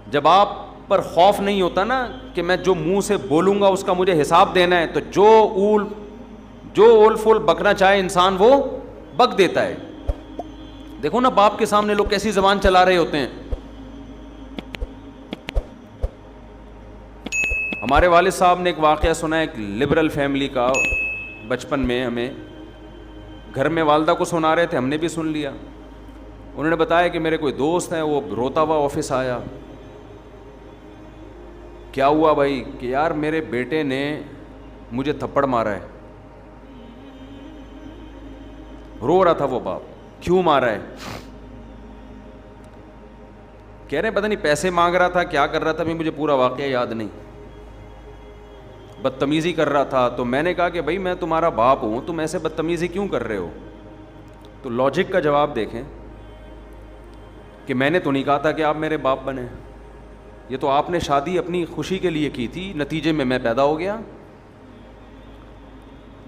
جب آپ پر خوف نہیں ہوتا نا کہ میں جو منہ سے بولوں گا اس کا مجھے حساب دینا ہے, تو جو اول فول بکنا چاہے انسان وہ بک دیتا ہے. دیکھو نا باپ کے سامنے لوگ کیسی زبان چلا رہے ہوتے ہیں. ہمارے والد صاحب نے ایک واقعہ سنا ہے, ایک لبرل فیملی کا, بچپن میں ہمیں گھر میں والدہ کو سنا رہے تھے, ہم نے بھی سن لیا. انہوں نے بتایا کہ میرے کوئی دوست ہیں, وہ روتا ہوا آفس آیا. کیا ہوا بھائی؟ کہ یار میرے بیٹے نے مجھے تھپڑ مارا ہے. رو رہا تھا وہ باپ, کیوں مارا ہے؟ کہہ رہے پتہ نہیں پیسے مانگ رہا تھا, کیا کر رہا تھا, مجھے پورا واقعہ یاد نہیں, بدتمیزی کر رہا تھا. تو میں نے کہا کہ بھائی میں تمہارا باپ ہوں, تم ایسے بدتمیزی کیوں کر رہے ہو؟ تو لاجک کا جواب دیکھیں کہ میں نے تو نہیں کہا تھا کہ آپ میرے باپ بنے, یہ تو آپ نے شادی اپنی خوشی کے لیے کی تھی, نتیجے میں پیدا ہو گیا.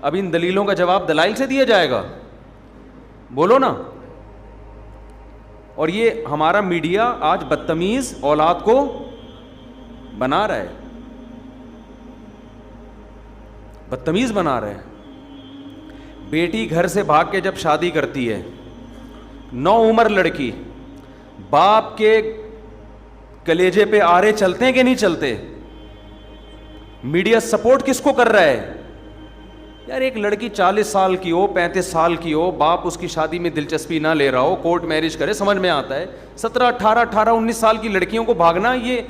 اب ان دلیلوں کا جواب دلائل سے دیا جائے گا, بولو نا. اور یہ ہمارا میڈیا آج بدتمیز اولاد کو بنا رہا ہے, بدتمیز بنا رہے ہیں. بیٹی گھر سے بھاگ کے جب شادی کرتی ہے, نو عمر لڑکی, باپ کے کلیجے پہ آرے چلتے ہیں کہ نہیں چلتے؟ میڈیا سپورٹ کس کو کر رہا ہے؟ یار ایک لڑکی 40 سال کی ہو, 35 سال کی ہو, باپ اس کی شادی میں دلچسپی نہ لے رہا ہو, کورٹ میرج کرے, سمجھ میں آتا ہے. 17, 18, 19 سال کی لڑکیوں کو بھاگنا, یہ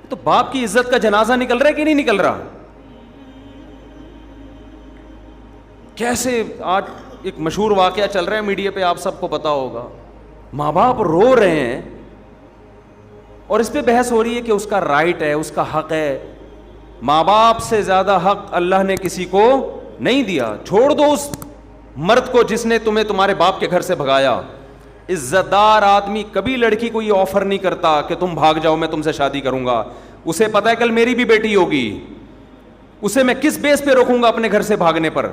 تو باپ کی عزت کا جنازہ نکل رہا ہے کہ نہیں نکل رہا؟ کیسے آج ایک مشہور واقعہ چل رہا ہے میڈیا پہ, آپ سب کو پتا ہوگا. ماں باپ رو رہے ہیں اور اس پہ بحث ہو رہی ہے کہ اس کا رائٹ ہے, اس کا حق ہے. ماں باپ سے زیادہ حق اللہ نے کسی کو نہیں دیا. چھوڑ دو اس مرد کو جس نے تمہیں تمہارے باپ کے گھر سے بھگایا. عزت دار آدمی کبھی لڑکی کو یہ آفر نہیں کرتا کہ تم بھاگ جاؤ میں تم سے شادی کروں گا. اسے پتا ہے کل میری بھی بیٹی ہوگی, اسے میں کس بیس پہ روکوں گا اپنے گھر سے بھاگنے پر.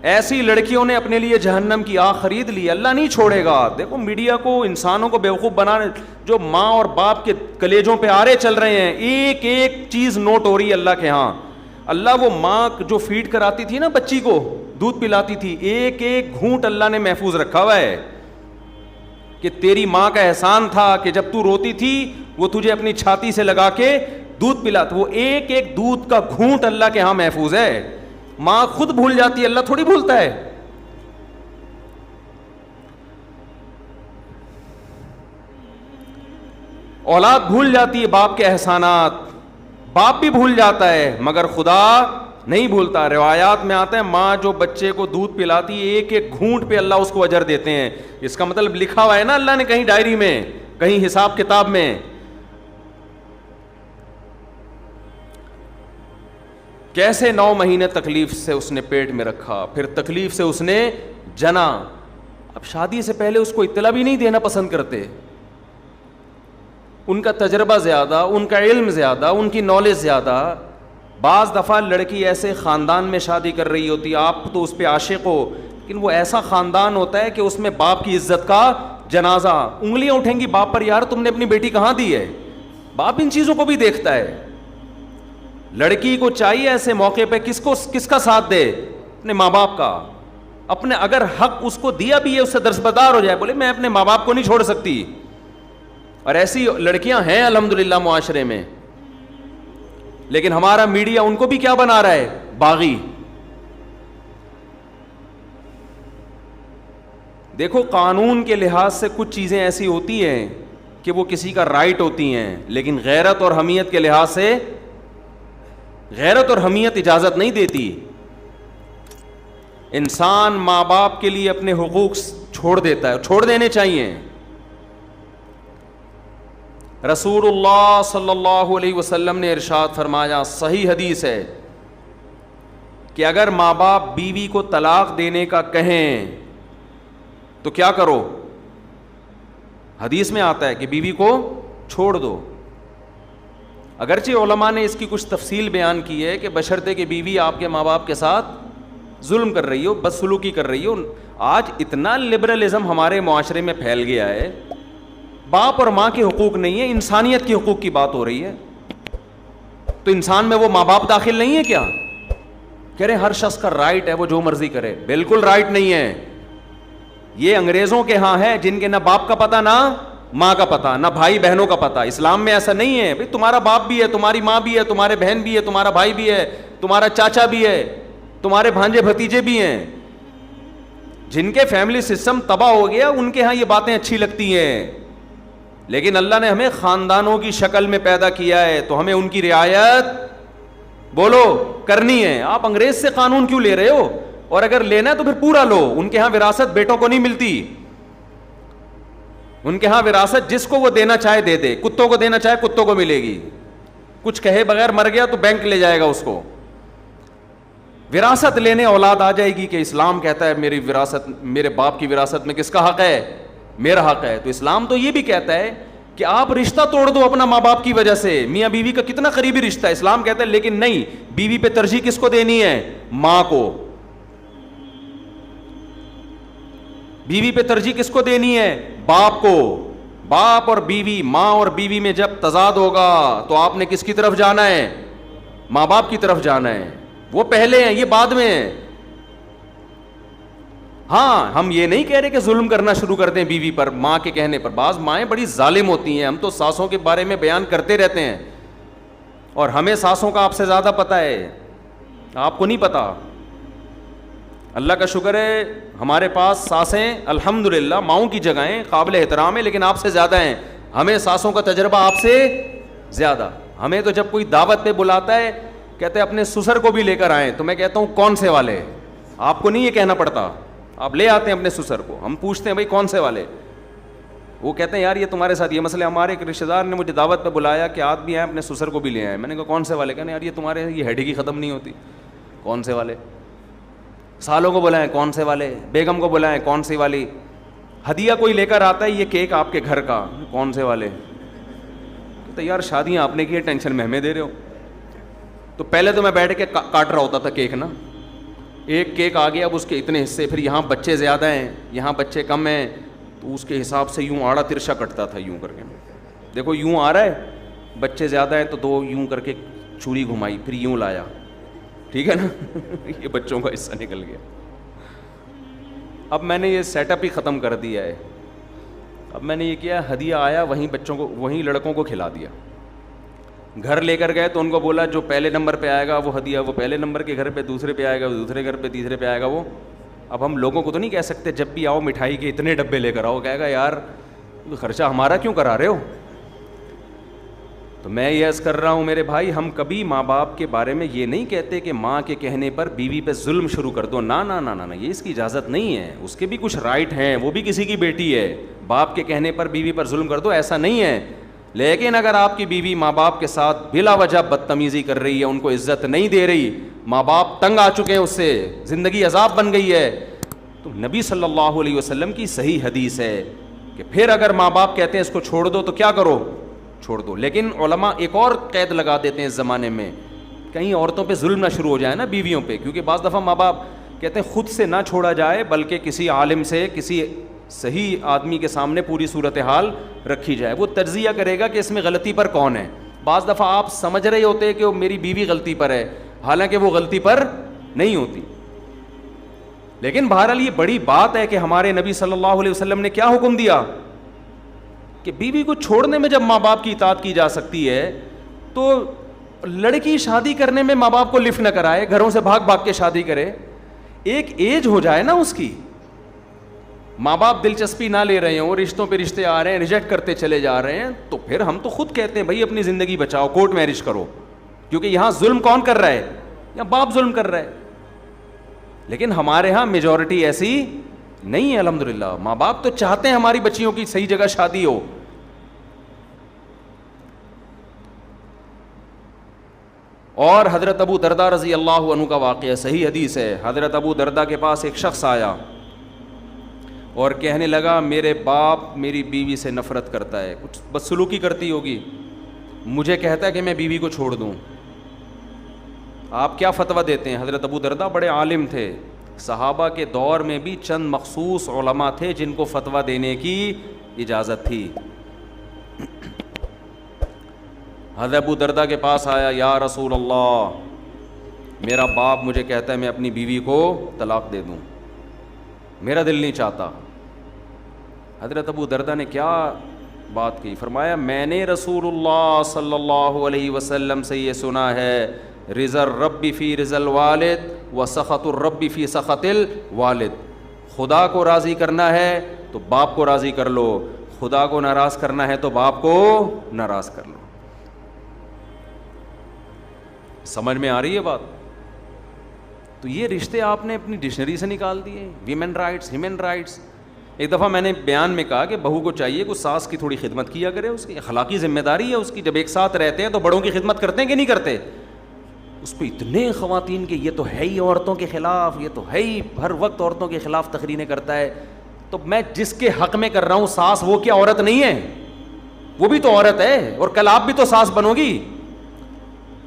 ایسی لڑکیوں نے اپنے لیے جہنم کی آگ خرید لی, اللہ نہیں چھوڑے گا. دیکھو میڈیا کو, انسانوں کو بیوقوف بنانے, جو ماں اور باپ کے کلیجوں پہ آرے چل رہے ہیں, ایک ایک چیز نوٹ ہو رہی ہے اللہ کے ہاں. اللہ وہ ماں جو فیڈ کراتی تھی نا بچی کو, دودھ پلاتی تھی, ایک ایک گھونٹ اللہ نے محفوظ رکھا ہوا ہے کہ تیری ماں کا احسان تھا کہ جب تو روتی تھی وہ تجھے اپنی چھاتی سے لگا کے دودھ پلاتا. وہ ایک ایک دودھ کا گھونٹ اللہ کے ہاں محفوظ ہے. ماں خود بھول جاتی ہے, اللہ تھوڑی بھولتا ہے. اولاد بھول جاتی ہے باپ کے احسانات, باپ بھی بھول جاتا ہے مگر خدا نہیں بھولتا. روایات میں آتا ہے ماں جو بچے کو دودھ پلاتی ہے, ایک ایک گھونٹ پہ اللہ اس کو اجر دیتے ہیں. اس کا مطلب لکھا ہوا ہے نا اللہ نے کہیں ڈائری میں, کہیں حساب کتاب میں. کیسے 9 مہینے تکلیف سے اس نے پیٹ میں رکھا, پھر تکلیف سے اس نے جنا. اب شادی سے پہلے اس کو اطلاع بھی نہیں دینا پسند کرتے. ان کا تجربہ زیادہ, ان کا علم زیادہ, ان کی نالج زیادہ. بعض دفعہ لڑکی ایسے خاندان میں شادی کر رہی ہوتی, آپ تو اس پہ عاشق ہو, لیکن وہ ایسا خاندان ہوتا ہے کہ اس میں باپ کی عزت کا جنازہ, انگلیاں اٹھیں گی باپ پر, یار تم نے اپنی بیٹی کہاں دی ہے. باپ ان چیزوں کو بھی دیکھتا ہے. لڑکی کو چاہیے ایسے موقع پہ کس کا ساتھ دے, اپنے ماں باپ کا. اپنے اگر حق اس کو دیا بھی ہے اس سے درسبدار ہو جائے, بولے میں اپنے ماں باپ کو نہیں چھوڑ سکتی. اور ایسی لڑکیاں ہیں الحمدللہ معاشرے میں, لیکن ہمارا میڈیا ان کو بھی کیا بنا رہا ہے, باغی. دیکھو قانون کے لحاظ سے کچھ چیزیں ایسی ہوتی ہیں کہ وہ کسی کا رائٹ ہوتی ہیں, لیکن غیرت اور حمیت کے لحاظ سے غیرت اور حمیت اجازت نہیں دیتی. انسان ماں باپ کے لیے اپنے حقوق چھوڑ دیتا ہے, چھوڑ دینے چاہیے. رسول اللہ صلی اللہ علیہ وسلم نے ارشاد فرمایا, صحیح حدیث ہے, کہ اگر ماں باپ بیوی کو طلاق دینے کا کہیں تو کیا کرو. حدیث میں آتا ہے کہ بیوی کو چھوڑ دو. اگرچہ علماء نے اس کی کچھ تفصیل بیان کی ہے کہ بشرطے کہ بیوی آپ کے ماں باپ کے ساتھ ظلم کر رہی ہو, بدسلوکی کر رہی ہو. آج اتنا لبرلزم ہمارے معاشرے میں پھیل گیا ہے, باپ اور ماں کے حقوق نہیں ہے, انسانیت کے حقوق کی بات ہو رہی ہے. تو انسان میں وہ ماں باپ داخل نہیں ہے کیا؟ کہہ رہے ہر شخص کا رائٹ ہے وہ جو مرضی کرے. بالکل رائٹ نہیں ہے. یہ انگریزوں کے ہاں ہے جن کے نہ باپ کا پتہ نہ ماں کا پتہ, نہ بھائی بہنوں کا پتہ. اسلام میں ایسا نہیں ہے بھائی تمہارا باپ بھی ہے, تمہاری ماں بھی ہے, تمہارے بہن بھی ہے, تمہارا بھائی بھی ہے, تمہارا چاچا بھی ہے, تمہارے بھانجے بھتیجے بھی ہیں. جن کے فیملی سسٹم تباہ ہو گیا ان کے ہاں یہ باتیں اچھی لگتی ہیں. لیکن اللہ نے ہمیں خاندانوں کی شکل میں پیدا کیا ہے تو ہمیں ان کی رعایت بولو کرنی ہے. آپ انگریز سے قانون کیوں لے رہے ہو؟ اور اگر لینا ہے تو پھر پورا لو. ان کے ہاں وراثت بیٹوں کو نہیں ملتی. ان کے ہاں وراثت جس کو وہ دینا چاہے دے دے. کتوں کو دینا چاہے کتوں کو ملے گی. کچھ کہے بغیر مر گیا تو بینک لے جائے گا اس کو. وراثت لینے اولاد آ جائے گی کہ اسلام کہتا ہے میری وراثت, میرے باپ کی وراثت میں کس کا حق ہے؟ میرا حق ہے. تو اسلام تو یہ بھی کہتا ہے کہ آپ رشتہ توڑ دو اپنا ماں باپ کی وجہ سے. میاں بیوی کا کتنا قریبی رشتہ ہے, اسلام کہتا ہے لیکن نہیں, بیوی پہ ترجیح کس کو دینی ہے؟ ماں کو. بیوی پہ ترجیح کس کو دینی ہے؟ باپ کو. باپ اور بیوی, ماں اور بیوی میں جب تضاد ہوگا تو آپ نے کس کی طرف جانا ہے؟ ماں باپ کی طرف جانا ہے. وہ پہلے ہیں, یہ بعد میں ہیں. ہاں ہم یہ نہیں کہہ رہے کہ ظلم کرنا شروع کر دیں بیوی پر ماں کے کہنے پر. بعض مائیں بڑی ظالم ہوتی ہیں. ہم تو ساسوں کے بارے میں بیان کرتے رہتے ہیں اور ہمیں ساسوں کا آپ سے زیادہ پتہ ہے, آپ کو نہیں پتا. اللہ کا شکر ہے ہمارے پاس ساسیں الحمدللہ ماؤں کی جگہیں قابل احترام ہے, لیکن آپ سے زیادہ ہیں. ہمیں ساسوں کا تجربہ آپ سے زیادہ. ہمیں تو جب کوئی دعوت پہ بلاتا ہے کہتے ہیں اپنے سسر کو بھی لے کر آئیں, تو میں کہتا ہوں کون سے والے؟ آپ کو نہیں یہ کہنا پڑتا, آپ لے آتے ہیں اپنے سسر کو. ہم پوچھتے ہیں بھائی کون سے والے؟ وہ کہتے ہیں یار یہ تمہارے ساتھ یہ مسئلہ. ہمارے ایک رشتہ دار نے مجھے دعوت پہ بلایا کہ آج بھی آئے اپنے سسر کو بھی لے آئے. میں نے کہا کون سے والے؟ کہنے یار یہ تمہارے یہ ہیڈی کی ختم نہیں ہوتی. کون سے والے؟ سالوں کو بلائیں کون سے والے, بیگم کو بلائیں کون سی والی, ہدیہ کوئی لے کر آتا ہے یہ کیک آپ کے گھر کا کون سے والے. تو یار شادیاں آپ نے کی, ٹینشن میں ہمیں دے رہے ہو. تو پہلے تو میں بیٹھ کے کاٹ رہا ہوتا تھا کیک نا, ایک کیک آ گیا اب اس کے اتنے حصے, پھر یہاں بچے زیادہ ہیں یہاں بچے کم ہیں, تو اس کے حساب سے یوں آڑا ترشا کٹتا تھا یوں کر کے. دیکھو یوں آ رہا ہے, بچے زیادہ ہیں تو دو یوں کر کے چھری گھمائی, پھر یوں لایا, ٹھیک ہے نا. یہ بچوں کا حصہ نکل گیا. اب میں نے یہ سیٹ اپ ہی ختم کر دیا ہے. اب میں نے یہ کیا, ہدیہ آیا وہیں بچوں کو وہیں لڑکوں کو کھلا دیا. گھر لے کر گئے تو ان کو بولا جو پہلے نمبر پہ آئے گا وہ ہدیہ وہ پہلے نمبر کے گھر پہ, دوسرے پہ آئے گا وہ دوسرے گھر پہ, تیسرے پہ آئے گا وہ. اب ہم لوگوں کو تو نہیں کہہ سکتے جب بھی آؤ مٹھائی کے اتنے ڈبے لے کر آؤ, کہے گا یار خرچہ ہمارا کیوں کرا رہے ہو. تو میں یہ عرض کر رہا ہوں میرے بھائی, ہم کبھی ماں باپ کے بارے میں یہ نہیں کہتے کہ ماں کے کہنے پر بیوی پہ ظلم شروع کر دو. نا نا نا نا, یہ اس کی اجازت نہیں ہے. اس کے بھی کچھ رائٹ ہیں, وہ بھی کسی کی بیٹی ہے. باپ کے کہنے پر بیوی پر ظلم کر دو ایسا نہیں ہے. لیکن اگر آپ کی بیوی ماں باپ کے ساتھ بلا وجہ بدتمیزی کر رہی ہے, ان کو عزت نہیں دے رہی, ماں باپ تنگ آ چکے ہیں اس سے, زندگی عذاب بن گئی ہے, تو نبی صلی اللہ علیہ وسلم کی صحیح حدیث ہے کہ پھر اگر ماں باپ کہتے ہیں اس کو چھوڑ دو تو کیا کرو, چھوڑ دو. لیکن علماء ایک اور قید لگا دیتے ہیں اس زمانے میں, کہیں عورتوں پہ ظلم نہ شروع ہو جائے نا بیویوں پہ, کیونکہ بعض دفعہ ماں باپ کہتے ہیں خود سے نہ چھوڑا جائے بلکہ کسی عالم سے, کسی صحیح آدمی کے سامنے پوری صورتحال رکھی جائے. وہ تجزیہ کرے گا کہ اس میں غلطی پر کون ہے. بعض دفعہ آپ سمجھ رہے ہوتے کہ وہ میری بیوی غلطی پر ہے, حالانکہ وہ غلطی پر نہیں ہوتی. لیکن بہرحال یہ بڑی بات ہے کہ ہمارے نبی صلی اللہ علیہ وسلم نے کیا حکم دیا کہ بیوی کو چھوڑنے میں جب ماں باپ کی اطاعت کی جا سکتی ہے تو لڑکی شادی کرنے میں ماں باپ کو لفٹ نہ کرائے, گھروں سے بھاگ بھاگ کے شادی کرے. ایک ایج ہو جائے نا اس کی, ماں باپ دلچسپی نہ لے رہے ہوں, رشتوں پہ رشتے آ رہے ہیں, ریجیکٹ کرتے چلے جا رہے ہیں, تو پھر ہم تو خود کہتے ہیں بھائی اپنی زندگی بچاؤ, کورٹ میرج کرو. کیونکہ یہاں ظلم کون کر رہا ہے؟ یہاں باپ ظلم کر رہا ہے. لیکن ہمارے ہاں میجورٹی ایسی نہیں ہے الحمدللہ. ماں باپ تو چاہتے ہیں ہماری بچیوں کی صحیح جگہ شادی ہو. اور حضرت ابو دردہ رضی اللہ عنہ کا واقعہ صحیح حدیث ہے. حضرت ابو دردہ کے پاس ایک شخص آیا اور کہنے لگا میرے باپ میری بیوی سے نفرت کرتا ہے, کچھ بدسلوکی کرتی ہوگی, مجھے کہتا ہے کہ میں بیوی کو چھوڑ دوں. آپ کیا فتویٰ دیتے ہیں؟ حضرت ابو دردہ بڑے عالم تھے, صحابہ کے دور میں بھی چند مخصوص علماء تھے جن کو فتویٰ دینے کی اجازت تھی. حضرت ابو دردہ کے پاس آیا, یا رسول اللہ, میرا باپ مجھے کہتا ہے میں اپنی بیوی کو طلاق دے دوں, میرا دل نہیں چاہتا. حضرت ابو دردہ نے کیا بات کی؟ فرمایا میں نے رسول اللہ صلی اللہ علیہ وسلم سے یہ سنا ہے, رضا الرب فی رضا الوالد و سخط الرب فی سخط الوالد. خدا کو راضی کرنا ہے تو باپ کو راضی کر لو, خدا کو ناراض کرنا ہے تو باپ کو ناراض کر لو. سمجھ میں آ رہی ہے بات؟ تو یہ رشتے آپ نے اپنی ڈکشنری سے نکال دیے. Women rights, human rights. ایک دفعہ میں نے بیان میں کہا کہ بہو کو چاہیے کہ ساس کی تھوڑی خدمت کیا کرے, اس کی اخلاقی ذمہ داری ہے اس کی. جب ایک ساتھ رہتے ہیں تو بڑوں کی خدمت کرتے ہیں کہ نہیں کرتے؟ اس پہ اتنے خواتین کے یہ تو ہے ہی عورتوں کے خلاف, یہ تو ہے ہی ہر وقت عورتوں کے خلاف تقریریں کرتا ہے. تو میں جس کے حق میں کر رہا ہوں ساس, وہ کیا عورت نہیں ہے؟ وہ بھی تو عورت ہے, اور کل آپ بھی تو ساس بنو گی.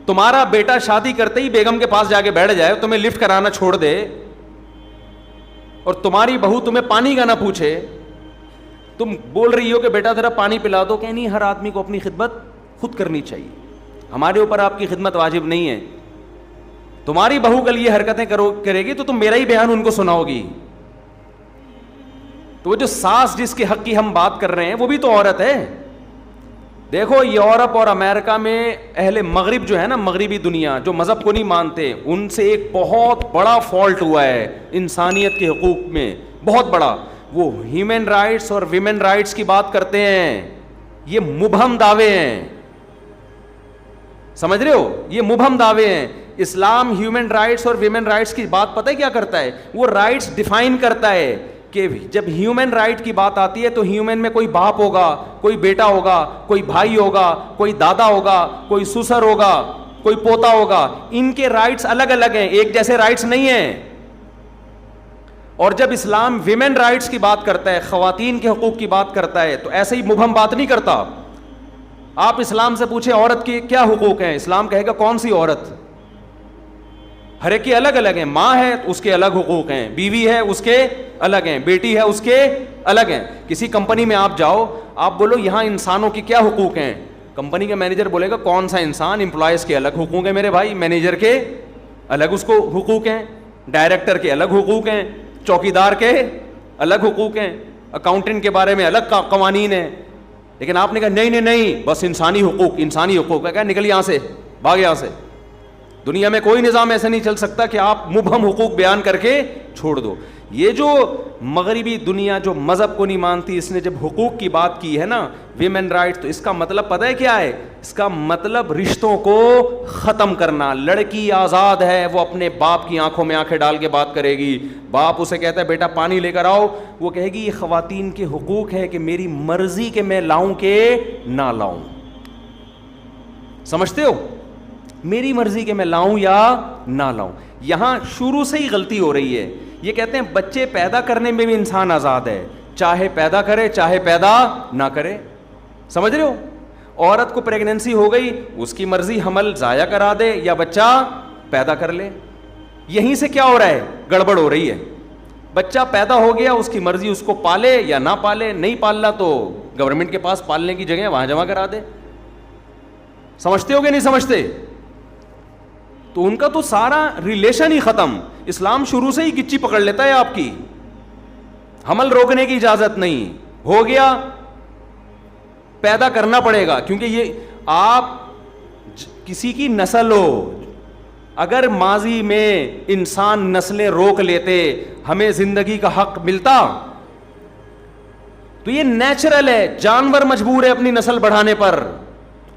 تمہارا بیٹا شادی کرتے ہی بیگم کے پاس جا کے بیٹھ جائے, تمہیں لفٹ کرانا چھوڑ دے, اور تمہاری بہو تمہیں پانی کا نہ پوچھے, تم بول رہی ہو کہ بیٹا ذرا پانی پلا دو, کہ نہیں ہر آدمی کو اپنی خدمت خود کرنی چاہیے, ہمارے اوپر آپ کی خدمت واجب نہیں ہے. تمہاری بہو کل یہ حرکتیں کرے گی تو تم میرا ہی بیان ان کو سناؤ گی. تو وہ جو ساس جس کے حق کی ہم بات کر رہے ہیں وہ بھی تو عورت ہے. دیکھو یورپ اور امریکہ میں اہل مغرب جو ہے نا, مغربی دنیا جو مذہب کو نہیں مانتے, ان سے ایک بہت بڑا فالٹ ہوا ہے انسانیت کے حقوق میں, بہت بڑا. وہ ہیومن رائٹس اور ویمن رائٹس کی بات کرتے ہیں, یہ مبہم دعوے ہیں, سمجھ رہے ہو, یہ مبہم دعوے ہیں. اسلام ہیومن رائٹس اور ویمن رائٹس کی بات پتہ ہے کیا کرتا ہے؟ وہ رائٹس ڈیفائن کرتا ہے کہ جب ہیومن رائٹ کی بات آتی ہے تو ہیومن میں کوئی باپ ہوگا, کوئی بیٹا ہوگا, کوئی بھائی ہوگا, کوئی دادا ہوگا, کوئی سسر ہوگا, کوئی پوتا ہوگا. ان کے رائٹس الگ الگ ہیں, ایک جیسے رائٹس نہیں ہیں. اور جب اسلام ویمن رائٹس کی بات کرتا ہے, خواتین کے حقوق کی بات کرتا ہے, تو ایسے ہی مبہم بات نہیں کرتا. آپ اسلام سے پوچھیں عورت کے کیا حقوق ہیں, اسلام کہے گا کون سی عورت؟ ہر ایک کے الگ الگ ہیں. ماں ہے اس کے الگ حقوق ہیں, بیوی ہے اس کے الگ ہیں, بیٹی ہے اس کے الگ ہیں. کسی کمپنی میں آپ جاؤ, آپ بولو یہاں انسانوں کی کیا حقوق ہیں, کمپنی کا مینیجر بولے گا کون سا انسان؟ امپلائز کے الگ حقوق ہیں میرے بھائی, مینیجر کے الگ اس کو حقوق ہیں, ڈائریکٹر کے الگ حقوق ہیں, چوکیدار کے الگ حقوق ہیں, اکاؤنٹنٹ کے بارے میں الگ قوانین ہیں. لیکن آپ نے کہا نہیں نہیں نہیں, بس انسانی حقوق, انسانی حقوق ہے. کیا نکل یہاں سے, بھاگ یہاں سے. دنیا میں کوئی نظام ایسا نہیں چل سکتا کہ آپ مبہم حقوق بیان کر کے چھوڑ دو. یہ جو مغربی دنیا جو مذہب کو نہیں مانتی, اس نے جب حقوق کی بات کی ہے نا, ویمن رائٹ, تو اس کا مطلب پتہ ہے کیا ہے؟ اس کا مطلب رشتوں کو ختم کرنا. لڑکی آزاد ہے, وہ اپنے باپ کی آنکھوں میں آنکھیں ڈال کے بات کرے گی. باپ اسے کہتا ہے بیٹا پانی لے کر آؤ, وہ کہے گی یہ خواتین کے حقوق ہے کہ میری مرضی کہ میں لاؤں کہ نہ لاؤں. سمجھتے ہو؟ میری مرضی کہ میں لاؤں یا نہ لاؤں. یہاں شروع سے ہی غلطی ہو رہی ہے. یہ کہتے ہیں بچے پیدا کرنے میں بھی انسان آزاد ہے, چاہے پیدا کرے چاہے پیدا نہ کرے. سمجھ رہے ہو؟ عورت کو پریگننسی ہو گئی, اس کی مرضی حمل ضائع کرا دے یا بچہ پیدا کر لے. یہیں سے کیا ہو رہا ہے؟ گڑبڑ ہو رہی ہے. بچہ پیدا ہو گیا, اس کی مرضی اس کو پالے یا نہ پالے, نہیں پالنا تو گورنمنٹ کے پاس پالنے کی جگہ وہاں جمع کرا دے. سمجھتے ہو کہ نہیں سمجھتے؟ تو ان کا تو سارا ریلیشن ہی ختم. اسلام شروع سے ہی گچی پکڑ لیتا ہے آپ کی, حمل روکنے کی اجازت نہیں. ہو گیا پیدا کرنا پڑے گا, کیونکہ یہ آپ کسی کی نسل ہو. اگر ماضی میں انسان نسلیں روک لیتے, ہمیں زندگی کا حق ملتا. تو یہ نیچرل ہے, جانور مجبور ہے اپنی نسل بڑھانے پر,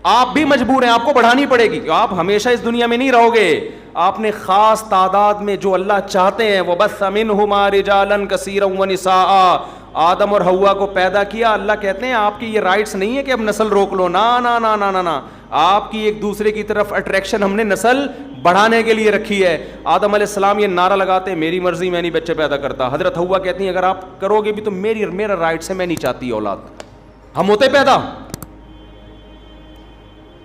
آپ بھی مجبور ہیں, آپ کو بڑھانی پڑے گی. آپ ہمیشہ اس دنیا میں نہیں رہو گے. آپ نے خاص تعداد میں جو اللہ چاہتے ہیں, وَبَثَّ مِنْهُمَا رِجَالًا كَثِيرًا وَنِسَاءً, آدم اور حوا کو پیدا کیا. اللہ کہتے ہیں آپ کی یہ رائٹس نہیں ہے کہ اب نسل روک لو, نا نا نا نا نا نا. آپ کی ایک دوسرے کی طرف اٹریکشن ہم نے نسل بڑھانے کے لیے رکھی ہے. آدم علیہ السلام یہ نعرہ لگاتے ہیں میری مرضی, میں نہیں بچے پیدا کرتا. حضرت حوا کہتی ہیں اگر آپ کرو گے بھی تو میرا رائٹس ہے, میں نہیں چاہتی اولاد. ہم ہوتے پیدا,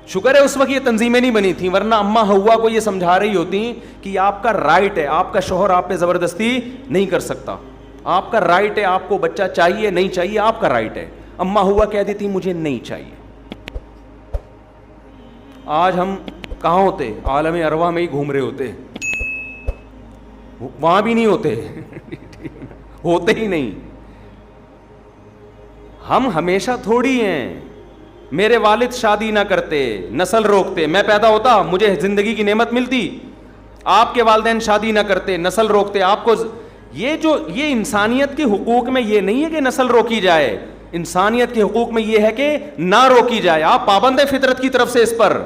شکر ہے اس وقت یہ تنظیمیں نہیں بنی تھیں, ورنہ اماں ہوا کو یہ سمجھا رہی ہوتی کہ یہ آپ کا رائٹ ہے, آپ کا شوہر آپ پہ زبردستی نہیں کر سکتا, آپ کا رائٹ ہے, آپ کو بچہ چاہیے نہیں چاہیے آپ کا رائٹ ہے. اماں ہوا کہہ دیتی مجھے نہیں چاہیے. آج ہم کہاں ہوتے؟ عالم ارواح میں ہی گھوم رہے ہوتے, وہاں بھی نہیں ہوتے ہوتے ہی نہیں. ہم ہمیشہ تھوڑی ہیں. میرے والد شادی نہ کرتے, نسل روکتے, میں پیدا ہوتا مجھے زندگی کی نعمت ملتی. آپ کے والدین شادی نہ کرتے, نسل روکتے, آپ کو یہ انسانیت کے حقوق میں یہ نہیں ہے کہ نسل روکی جائے, انسانیت کے حقوق میں یہ ہے کہ نہ روکی جائے. آپ پابند ہیں فطرت کی طرف سے, اس پر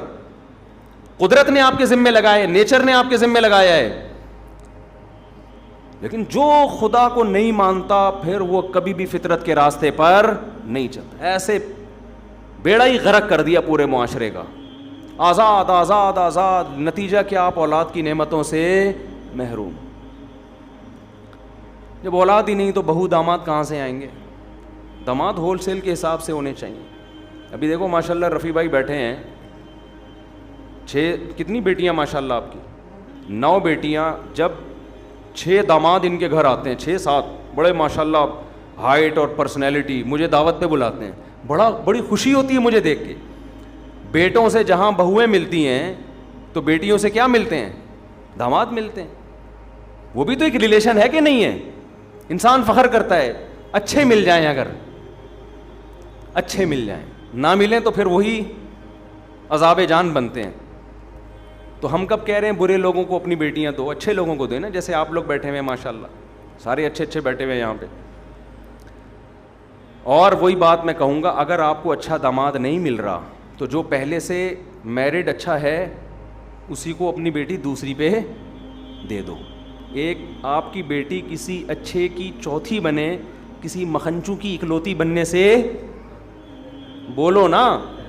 قدرت نے آپ کے ذمے لگائے, نیچر نے آپ کے ذمے لگایا ہے. لیکن جو خدا کو نہیں مانتا پھر وہ کبھی بھی فطرت کے راستے پر نہیں چلتا. ایسے بیڑا ہی غرق کر دیا پورے معاشرے کا. آزاد آزاد آزاد, نتیجہ کیا؟ آپ اولاد کی نعمتوں سے محروم. جب اولاد ہی نہیں تو بہو داماد کہاں سے آئیں گے؟ داماد ہول سیل کے حساب سے ہونے چاہیے. ابھی دیکھو ماشاءاللہ رفیع بھائی بیٹھے ہیں, 6 کتنی بیٹیاں ماشاءاللہ آپ کی؟ 9 بیٹیاں. جب 6 داماد ان کے گھر آتے ہیں, 6-7 بڑے ماشاءاللہ ہائٹ اور پرسنالٹی, مجھے دعوت پہ بلاتے ہیں, بڑی خوشی ہوتی ہے مجھے دیکھ کے. بیٹوں سے جہاں بہویں ملتی ہیں تو بیٹیوں سے کیا ملتے ہیں؟ داماد ملتے ہیں. وہ بھی تو ایک ریلیشن ہے کہ نہیں ہے؟ انسان فخر کرتا ہے. اچھے مل جائیں, اگر اچھے مل جائیں, نہ ملیں تو پھر وہی عذاب جان بنتے ہیں. تو ہم کب کہہ رہے ہیں برے لوگوں کو اپنی بیٹیاں دو, اچھے لوگوں کو دیں نا, جیسے آپ لوگ بیٹھے ہوئے ہیں ماشاءاللہ, سارے اچھے اچھے بیٹھے ہوئے ہیں یہاں پہ. اور وہی بات میں کہوں گا, اگر آپ کو اچھا داماد نہیں مل رہا تو جو پہلے سے میرڈ اچھا ہے اسی کو اپنی بیٹی دوسری پہ دے دو. ایک آپ کی بیٹی کسی اچھے کی چوتھی بنے کسی مکھنچو کی اکلوتی بننے سے, بولو نا,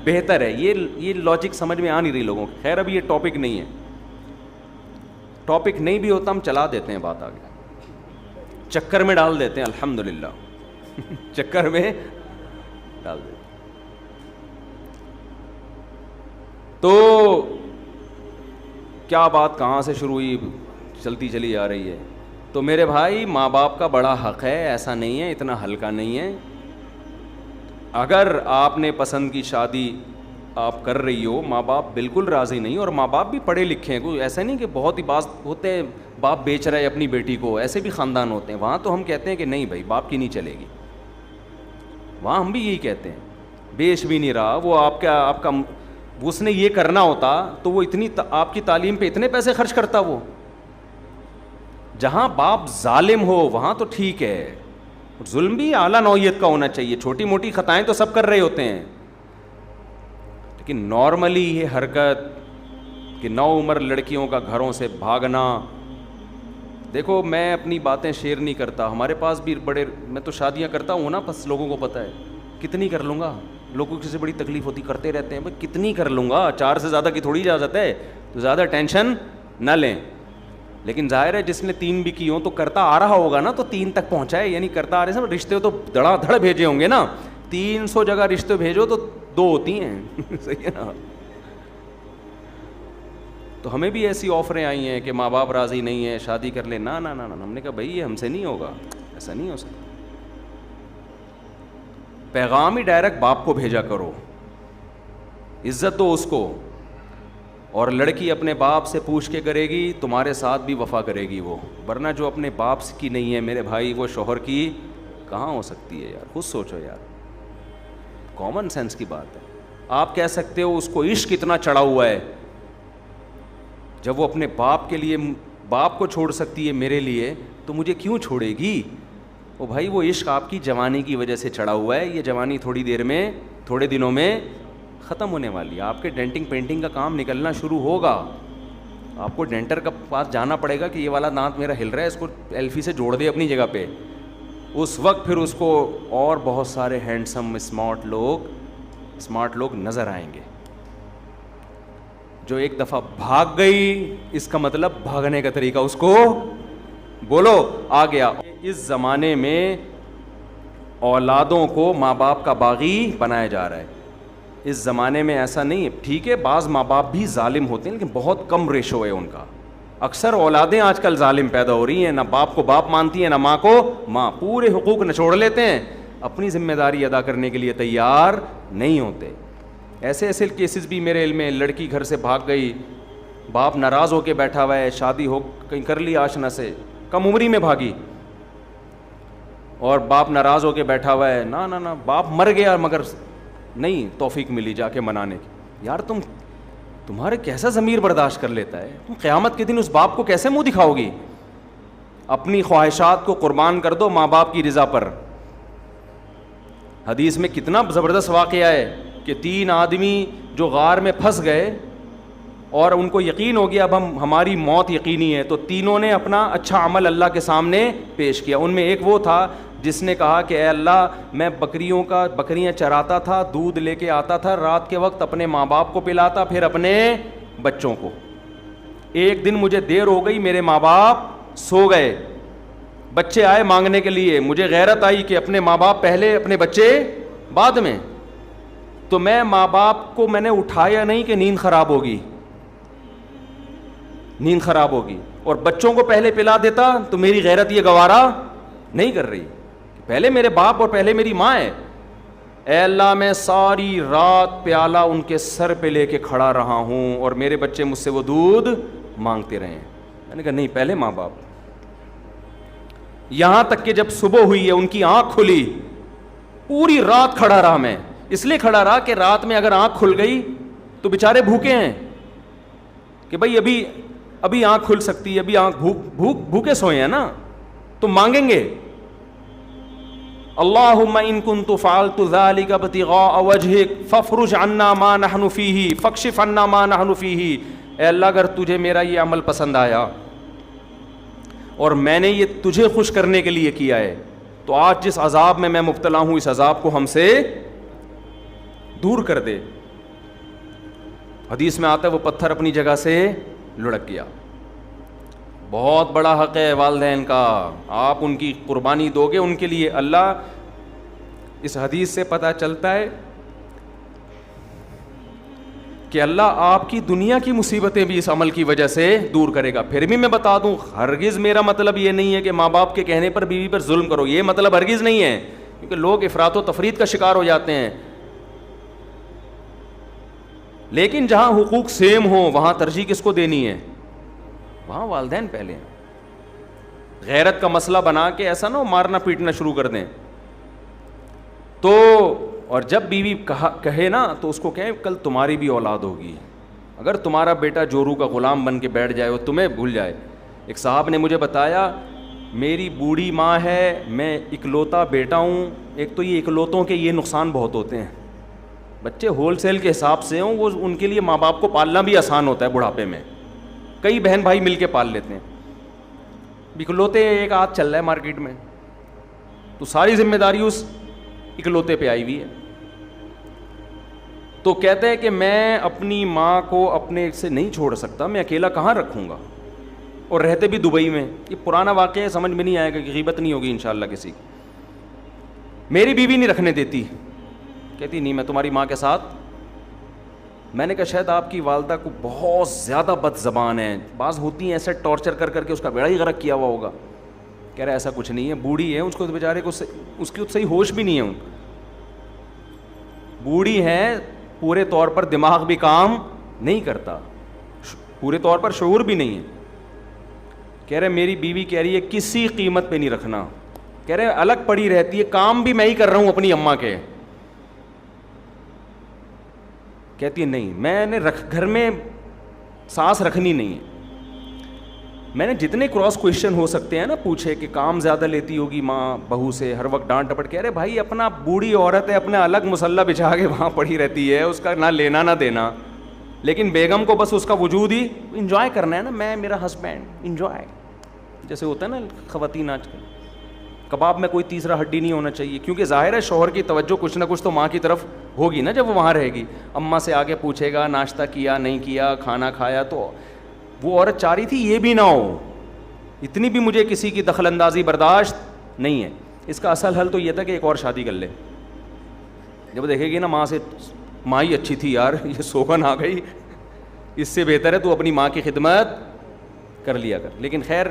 بہتر ہے. یہ لاجک سمجھ میں آ نہیں رہی لوگوں کو. خیر ابھی یہ ٹاپک نہیں ہے, ٹاپک نہیں بھی ہوتا ہم چلا دیتے ہیں بات آگے, چکر میں ڈال دیتے ہیں. الحمدللہ چکر میں ڈال دیتے. تو کیا بات کہاں سے شروع ہوئی, چلتی چلی جا رہی ہے. تو میرے بھائی ماں باپ کا بڑا حق ہے, ایسا نہیں ہے, اتنا ہلکا نہیں ہے. اگر آپ نے پسند کی شادی آپ کر رہی ہو, ماں باپ بالکل راضی نہیں, اور ماں باپ بھی پڑھے لکھے ہیں, کوئی ایسا نہیں کہ بہت ہی باز ہوتے ہیں باپ بیچ رہا ہے اپنی بیٹی کو, ایسے بھی خاندان ہوتے ہیں. وہاں تو ہم کہتے ہیں کہ نہیں بھائی باپ کی نہیں چلے گی, وہاں ہم بھی یہی کہتے ہیں. بیچ بھی نہیں رہا وہ, آپ کا اس نے یہ کرنا ہوتا تو وہ اتنی آپ کی تعلیم پہ اتنے پیسے خرچ کرتا. وہ جہاں باپ ظالم ہو وہاں تو ٹھیک ہے, ظلم بھی اعلیٰ نوعیت کا ہونا چاہیے. چھوٹی موٹی خطائیں تو سب کر رہے ہوتے ہیں, لیکن نارملی یہ حرکت کہ نو عمر لڑکیوں کا گھروں سے بھاگنا. دیکھو میں اپنی باتیں شیئر نہیں کرتا, ہمارے پاس بھی میں تو شادیاں کرتا ہوں نا, بس لوگوں کو پتہ ہے کتنی کر لوں گا. لوگوں کی سے بڑی تکلیف ہوتی, کرتے رہتے ہیں بھائی کتنی کر لوں گا, 4 سے زیادہ کی تھوڑی اجازت ہے, تو زیادہ ٹینشن نہ لیں. لیکن ظاہر ہے جس نے 3 بھی کی ہوں تو کرتا آ رہا ہوگا نا, تو 3 تک پہنچا ہے, یعنی کرتا آ رہے ہیں. رشتے تو دھڑا دھڑ بھیجے ہوں گے نا, 300 جگہ رشتے بھیجو تو 2 ہوتی ہیں صحیح ہے نا. تو ہمیں بھی ایسی آفریں آئی ہیں کہ ماں باپ راضی نہیں ہیں, شادی کر لیں. نہ نہ نہ, ہم نے کہا بھائی یہ ہم سے نہیں ہوگا, ایسا نہیں ہو سکتا. پیغام ہی ڈائریکٹ باپ کو بھیجا کرو, عزت دو اس کو, اور لڑکی اپنے باپ سے پوچھ کے کرے گی تمہارے ساتھ بھی وفا کرے گی وہ, ورنہ جو اپنے باپ کی نہیں ہے میرے بھائی وہ شوہر کی کہاں ہو سکتی ہے یار. خود سوچو یار, کامن سینس کی بات ہے. آپ کہہ سکتے ہو اس کو عشق اتنا چڑھا ہوا ہے, جب وہ اپنے باپ کے لیے باپ کو چھوڑ سکتی ہے میرے لیے تو مجھے کیوں چھوڑے گی. او بھائی وہ عشق آپ کی جوانی کی وجہ سے چڑھا ہوا ہے, یہ جوانی تھوڑی دیر میں تھوڑے دنوں میں ختم ہونے والی ہے. آپ کے ڈینٹنگ پینٹنگ کا کام نکلنا شروع ہوگا, آپ کو ڈینٹر کا پاس جانا پڑے گا کہ یہ والا دانت میرا ہل رہا ہے, اس کو ایلفی سے جوڑ دے اپنی جگہ پہ. اس وقت پھر اس کو اور بہت سارے ہینڈسم اسمارٹ لوگ نظر آئیں گے. جو ایک دفعہ بھاگ گئی اس کا مطلب بھاگنے کا طریقہ اس کو بولو آ گیا. اس زمانے میں اولادوں کو ماں باپ کا باغی بنایا جا رہا ہے. اس زمانے میں ایسا نہیں ہے. ٹھیک ہے بعض ماں باپ بھی ظالم ہوتے ہیں لیکن بہت کم ریشو ہے ان کا. اکثر اولادیں آج کل ظالم پیدا ہو رہی ہیں, نہ باپ کو باپ مانتی ہیں نہ ماں کو ماں, پورے حقوق نچوڑ لیتے ہیں, اپنی ذمہ داری ادا کرنے کے لیے تیار نہیں ہوتے. ایسے ایسے کیسز بھی میرے علم میں, لڑکی گھر سے بھاگ گئی, باپ ناراض ہو کے بیٹھا ہوا ہے, شادی ہو کہیں کر لی آشنا سے, کم عمری میں بھاگی, اور باپ ناراض ہو کے بیٹھا ہوا ہے, نہ باپ مر گیا مگر نہیں توفیق ملی جا کے منانے کی. یار تمہارے کیسا ضمیر برداشت کر لیتا ہے, تم قیامت کے دن اس باپ کو کیسے منہ دکھاؤ گی؟ اپنی خواہشات کو قربان کر دو ماں باپ کی رضا پر. حدیث میں کتنا زبردست واقعہ ہے کہ 3 آدمی جو غار میں پھنس گئے اور ان کو یقین ہو گیا اب ہماری موت یقینی ہے, تو تینوں نے اپنا اچھا عمل اللہ کے سامنے پیش کیا. ان میں ایک وہ تھا جس نے کہا کہ اے اللہ میں بکریاں چراتا تھا, دودھ لے کے آتا تھا, رات کے وقت اپنے ماں باپ کو پلاتا پھر اپنے بچوں کو. ایک دن مجھے دیر ہو گئی, میرے ماں باپ سو گئے, بچے آئے مانگنے کے لیے, مجھے غیرت آئی کہ اپنے ماں باپ پہلے اپنے بچے بعد میں, تو میں ماں باپ کو میں نے اٹھایا نہیں کہ نیند خراب ہوگی, اور بچوں کو پہلے پلا دیتا تو میری غیرت یہ گوارا نہیں کر رہی, پہلے میرے باپ اور پہلے میری ماں ہے. اے اللہ میں ساری رات پیالہ ان کے سر پہ لے کے کھڑا رہا ہوں اور میرے بچے مجھ سے وہ دودھ مانگتے رہے. میں نے کہا نہیں پہلے ماں باپ. یہاں تک کہ جب صبح ہوئی ہے ان کی آنکھ کھلی, پوری رات کھڑا رہا میں, اس لیے کھڑا رہا کہ رات میں اگر آنکھ کھل گئی تو بیچارے بھوکے ہیں کہ بھائی ابھی آنکھ کھل سکتی ہے, ابھی آنکھ بھوکے سوئے ہیں نا, تو مانگیں گے اللہم ان کنت فعلت ذلک ابتغاء وجہک فافرج عنا ما نحن فیہ فاکشف عنا ما نحن فیہ. اے اللہ اگر تجھے میرا یہ عمل پسند آیا اور میں نے یہ تجھے خوش کرنے کے لیے کیا ہے تو آج جس عذاب میں مبتلا ہوں اس عذاب کو ہم سے دور کر دے. حدیث میں آتا ہے وہ پتھر اپنی جگہ سے لڑک گیا. بہت بڑا حق ہے والدین کا, آپ ان کی قربانی دو گے ان کے لیے. اللہ اس حدیث سے پتہ چلتا ہے کہ اللہ آپ کی دنیا کی مصیبتیں بھی اس عمل کی وجہ سے دور کرے گا. پھر بھی میں بتا دوں ہرگز میرا مطلب یہ نہیں ہے کہ ماں باپ کے کہنے پر بیوی پر ظلم کرو, یہ مطلب ہرگز نہیں ہے, کیونکہ لوگ افراط و تفریط کا شکار ہو جاتے ہیں. لیکن جہاں حقوق سیم ہوں وہاں ترجیح کس کو دینی ہے؟ وہاں والدین پہلے ہیں. غیرت کا مسئلہ بنا کے ایسا نہ ہو مارنا پیٹنا شروع کر دیں. تو اور جب بیوی کہے نا تو اس کو کہیں کل تمہاری بھی اولاد ہوگی, اگر تمہارا بیٹا جورو کا غلام بن کے بیٹھ جائے وہ تمہیں بھول جائے. ایک صاحب نے مجھے بتایا میری بوڑھی ماں ہے, میں اکلوتا بیٹا ہوں. ایک تو یہ اکلوتوں کے یہ نقصان بہت ہوتے ہیں, بچے ہول سیل کے حساب سے ہوں وہ ان کے لیے ماں باپ کو پالنا بھی آسان ہوتا ہے بڑھاپے میں, کئی بہن بھائی مل کے پال لیتے ہیں. اکلوتے ایک آدھ چل رہا ہے مارکیٹ میں تو ساری ذمہ داری اس اکلوتے پہ آئی ہوئی ہے. تو کہتے ہیں کہ میں اپنی ماں کو اپنے سے نہیں چھوڑ سکتا, میں اکیلا کہاں رکھوں گا, اور رہتے بھی دبئی میں. یہ پرانا واقعہ ہے, سمجھ میں نہیں آئے گا کہ غیبت نہیں ہوگی انشاءاللہ کسی کی. میری بیوی نہیں رکھنے دیتی, کہتی نہیں میں تمہاری ماں کے ساتھ. میں نے کہا شاید آپ کی والدہ کو بہت زیادہ بد زبان ہے, بعض ہوتی ہیں ایسے ٹارچر کر کر کے اس کا بیڑا ہی غرق کیا ہوا ہوگا. کہہ رہا ایسا کچھ نہیں ہے, بوڑھی ہے, اس کو بیچارے کو اس کی صحیح ہوش بھی نہیں ہے, بوڑھی ہے, پورے طور پر دماغ بھی کام نہیں کرتا, پورے طور پر شعور بھی نہیں ہے. کہہ رہے میری بیوی کہہ رہی ہے کسی قیمت پہ نہیں رکھنا, کہہ رہے الگ پڑی رہتی ہے, کام بھی میں ہی کر رہا ہوں اپنی اماں کے. کہتی ہے نہیں میں نے گھر میں سانس رکھنی نہیں ہے. میں نے جتنے کراس کویشچن ہو سکتے ہیں نا پوچھے کہ کام زیادہ لیتی ہوگی ماں بہو سے, ہر وقت ڈانٹ ڈپٹ. کہہ رہے بھائی اپنا بوڑھی عورت ہے, اپنا الگ مسلح بچھا کے وہاں پڑی رہتی ہے, اس کا نہ لینا نہ دینا, لیکن بیگم کو بس اس کا وجود ہی انجوائے کرنا ہے نا, میں میرا ہسبینڈ انجوائے, جیسے ہوتا ہے نا خواتین آج کل. کباب میں کوئی تیسرا ہڈی نہیں ہونا چاہیے, کیونکہ ظاہر ہے شوہر کی توجہ کچھ نہ کچھ تو ماں کی طرف ہوگی نا جب وہ وہاں رہے گی. اماں سے آگے پوچھے گا ناشتہ کیا نہیں کیا, کھانا کھایا, تو وہ عورت چاہ رہی تھی یہ بھی نہ ہو, اتنی بھی مجھے کسی کی دخل اندازی برداشت نہیں ہے. اس کا اصل حل تو یہ تھا کہ ایک اور شادی کر لے. جب دیکھے گی نا ماں سے ماں ہی اچھی تھی یار, یہ سوگن آ گئی, اس سے بہتر ہے تو اپنی ماں کی خدمت کر لیا کر. لیکن خیر,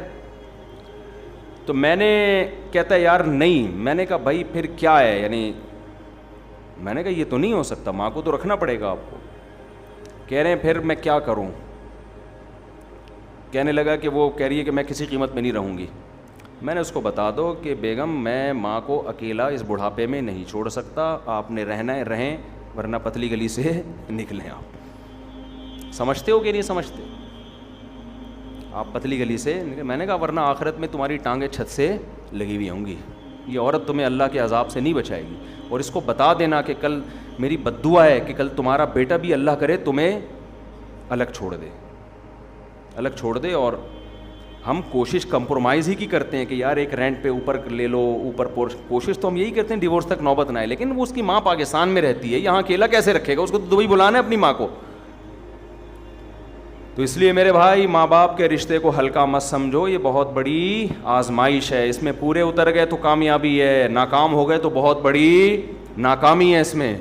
تو میں نے کہتا ہے یار نہیں, میں نے کہا بھائی پھر کیا ہے, یعنی میں نے کہا یہ تو نہیں ہو سکتا, ماں کو تو رکھنا پڑے گا آپ کو. کہہ رہے ہیں پھر میں کیا کروں. کہنے لگا کہ وہ کہہ رہی ہے کہ میں کسی قیمت میں نہیں رہوں گی. میں نے اس کو بتا دو کہ بیگم میں ماں کو اکیلا اس بڑھاپے میں نہیں چھوڑ سکتا, آپ نے رہنا ہے رہیں, ورنہ پتلی گلی سے نکلیں. آپ سمجھتے ہو کہ نہیں سمجھتے, آپ پتلی گلی سے نکلیں. میں نے کہا ورنہ آخرت میں تمہاری ٹانگیں چھت سے لگی ہوئی ہوں گی, یہ عورت تمہیں اللہ کے عذاب سے نہیں بچائے گی. اور اس کو بتا دینا کہ کل میری بد دعا ہے کہ کل تمہارا بیٹا بھی اللہ کرے تمہیں الگ چھوڑ دے, الگ چھوڑ دے. اور ہم کوشش کمپرومائز ہی کی کرتے ہیں کہ یار ایک رینٹ پہ اوپر لے لو, اوپر کوشش تو ہم یہی کرتے ہیں ڈیورس تک نوبت نہ آئے. لیکن وہ اس کی ماں پاکستان میں رہتی ہے, یہاں اکیلا کیسے رکھے گا, اس کو تو دبئی بلانا ہے اپنی ماں کو. تو اس لیے میرے بھائی ماں باپ کے رشتے کو ہلکا مت سمجھو, یہ بہت بڑی آزمائش ہے. اس میں پورے اتر گئے تو کامیابی ہے, ناکام ہو گئے تو بہت بڑی ناکامی ہے اس میں.